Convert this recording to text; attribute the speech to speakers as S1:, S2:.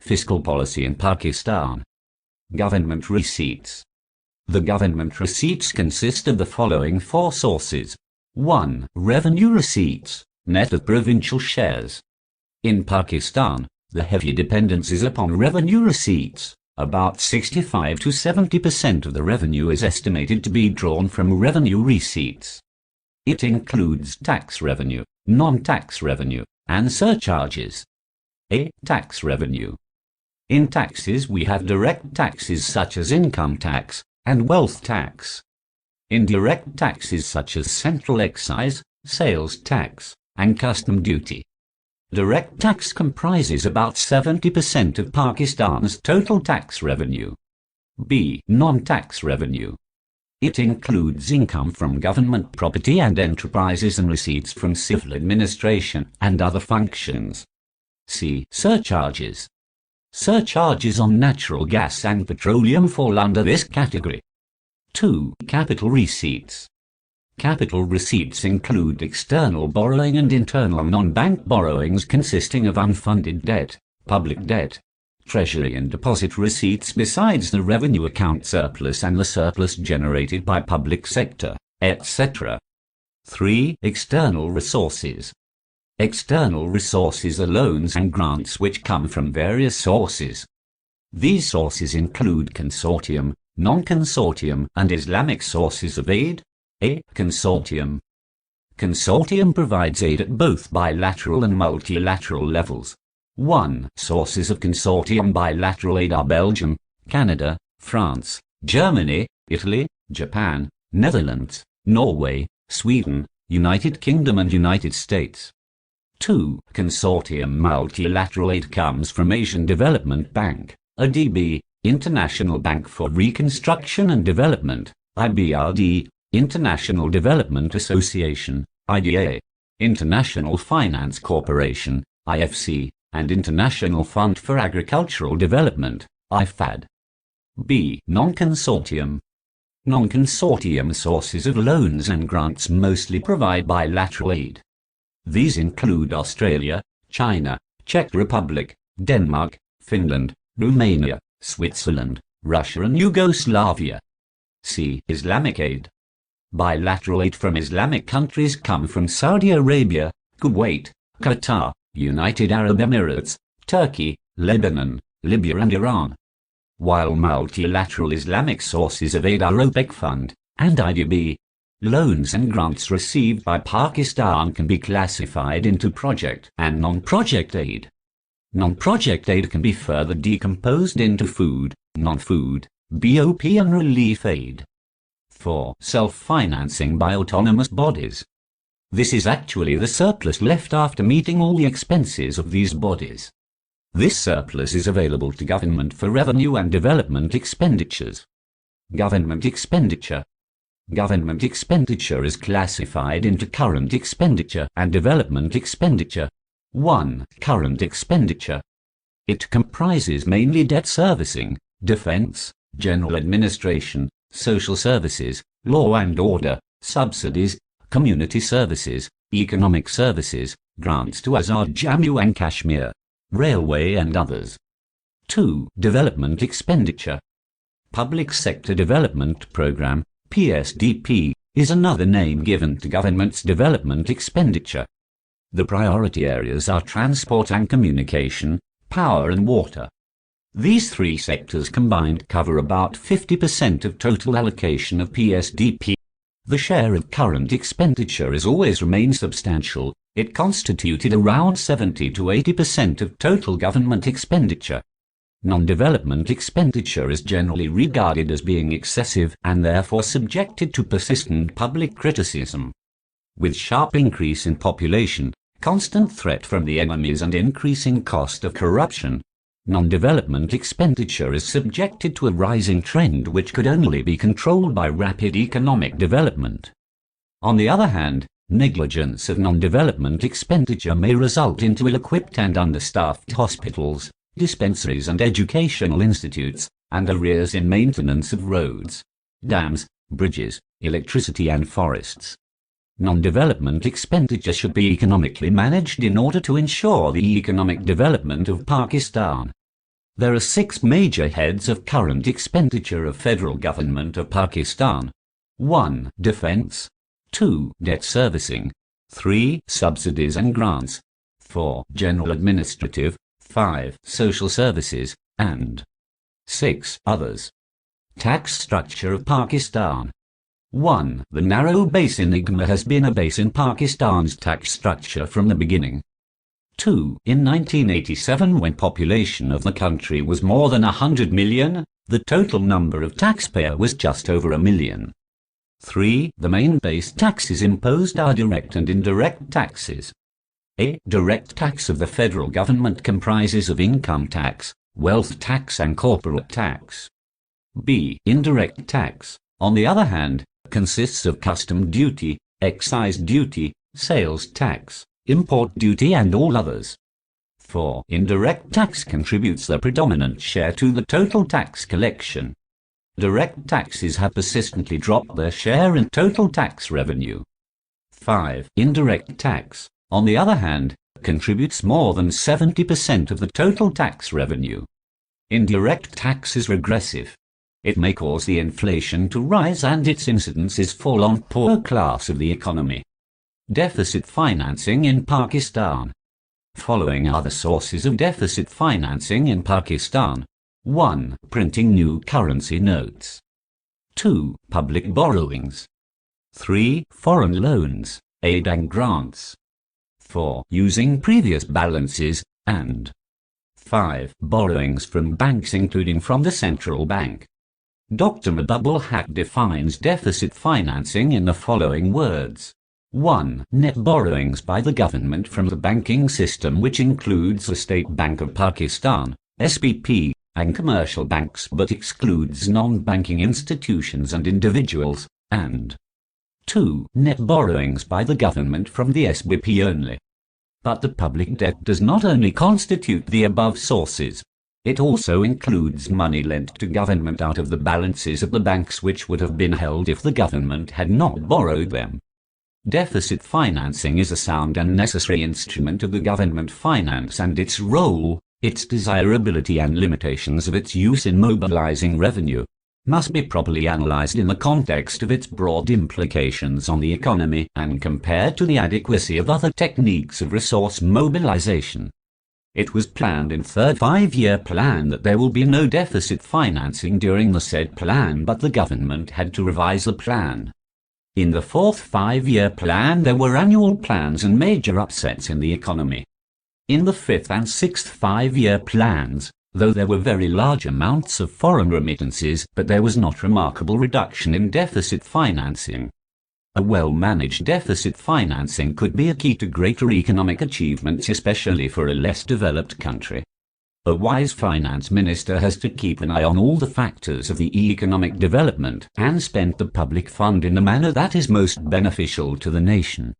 S1: Fiscal policy in Pakistan. Government receipts. The government receipts consist of the following four sources. 1. Revenue receipts, net of provincial shares. In Pakistan, the heavy dependence is upon revenue receipts. About 65 to 70% of the revenue is estimated to be drawn from revenue receipts. It includes tax revenue, non-tax revenue, and surcharges. A. Tax revenue. In taxes we have direct taxes such as income tax and wealth tax. Indirect taxes such as central excise, sales tax, and custom duty. Direct tax comprises about 70% of Pakistan's total tax revenue. B. Non-tax revenue. It includes income from government property and enterprises and receipts from civil administration and other functions. C. Surcharges. Surcharges on natural gas and petroleum fall under this category. 2. Capital receipts. Capital receipts include external borrowing and internal non-bank borrowings consisting of unfunded debt, public debt, treasury and deposit receipts besides the revenue account surplus and the surplus generated by public sector, etc. 3. External resources. External resources are loans and grants which come from various sources. These sources include consortium, non-consortium and Islamic sources of aid. A. Consortium. Consortium provides aid at both bilateral and multilateral levels. 1. Sources of consortium bilateral aid are Belgium, Canada, France, Germany, Italy, Japan, Netherlands, Norway, Sweden, United Kingdom and United States. 2. Consortium multilateral aid comes from Asian Development Bank, ADB, International Bank for Reconstruction and Development, IBRD, International Development Association, IDA, International Finance Corporation, IFC, and International Fund for Agricultural Development, IFAD. B. Non-Consortium. Non-consortium sources of loans and grants mostly provide bilateral aid. These include Australia, China, Czech Republic, Denmark, Finland, Romania, Switzerland, Russia and Yugoslavia. C. Islamic aid. Bilateral aid from Islamic countries come from Saudi Arabia, Kuwait, Qatar, United Arab Emirates, Turkey, Lebanon, Libya and Iran. While multilateral Islamic sources of aid are OPEC Fund and IDB. Loans and grants received by Pakistan can be classified into project and non-project aid. Non-project aid can be further decomposed into food, non-food, BOP and relief aid. 4. Self-financing by autonomous bodies. This is actually the surplus left after meeting all the expenses of these bodies. This surplus is available to government for revenue and development expenditures. Government expenditure. Government expenditure is classified into current expenditure and development expenditure. 1. Current expenditure. It comprises mainly debt servicing, defense, general administration, social services, law and order, subsidies, community services, economic services, grants to Azad Jammu and Kashmir, railway and others. 2. Development expenditure. Public Sector Development Program, PSDP, is another name given to government's development expenditure. The priority areas are transport and communication, power and water. These three sectors combined cover about 50% of total allocation of PSDP. The share of current expenditure has always remained substantial. It constituted around 70 to 80% of total government expenditure. Non-development expenditure is generally regarded as being excessive and therefore subjected to persistent public criticism. With sharp increase in population, constant threat from the enemies and increasing cost of corruption, non-development expenditure is subjected to a rising trend which could only be controlled by rapid economic development. On the other hand, negligence of non-development expenditure may result into ill-equipped and understaffed hospitals, dispensaries and educational institutes, and arrears in maintenance of roads, dams, bridges, electricity and forests. Non-development expenditure should be economically managed in order to ensure the economic development of Pakistan. There are 6 major heads of current expenditure of Federal Government of Pakistan. 1. Defence. 2. Debt servicing. 3. Subsidies and grants. 4. General administrative. 5. Social services. And 6. Others. Tax structure of Pakistan. 1. The narrow base enigma has been a base in Pakistan's tax structure from the beginning. 2. In 1987, when population of the country was more than 100 million, the total number of taxpayer was just over 1 million. 3. The main base taxes imposed are direct and indirect taxes. A. Direct tax of the federal government comprises of income tax, wealth tax and corporate tax. B. Indirect tax, on the other hand, consists of custom duty, excise duty, sales tax, import duty and all others. 4. Indirect tax contributes the predominant share to the total tax collection. Direct taxes have persistently dropped their share in total tax revenue. 5. Indirect tax, on the other hand, contributes more than 70% of the total tax revenue. Indirect tax is regressive. It may cause the inflation to rise and its incidences fall on poor class of the economy. Deficit financing in Pakistan. Following are the sources of deficit financing in Pakistan. 1. Printing new currency notes. 2. Public borrowings. 3. Foreign loans, aid and grants. 4. Using previous balances, and 5. Borrowings from banks including from the central bank. Dr. Mabubul Haq defines deficit financing in the following words. 1. Net borrowings by the government from the banking system, which includes the State Bank of Pakistan, SBP, and commercial banks but excludes non-banking institutions and individuals, and 2. Net borrowings by the government from the SBP only. But the public debt does not only constitute the above sources. It also includes money lent to government out of the balances of the banks which would have been held if the government had not borrowed them. Deficit financing is a sound and necessary instrument of the government finance, and its role, its desirability and limitations of its use in mobilizing revenue, must be properly analyzed in the context of its broad implications on the economy and compared to the adequacy of other techniques of resource mobilization. It was planned in third 5-year plan that there will be no deficit financing during the said plan, but the government had to revise the plan. In the fourth 5-year plan there were annual plans and major upsets in the economy. In the fifth and sixth 5-year plans, though there were very large amounts of foreign remittances, but there was not remarkable reduction in deficit financing. A well-managed deficit financing could be a key to greater economic achievements, especially for a less developed country. A wise finance minister has to keep an eye on all the factors of the economic development and spend the public fund in the manner that is most beneficial to the nation.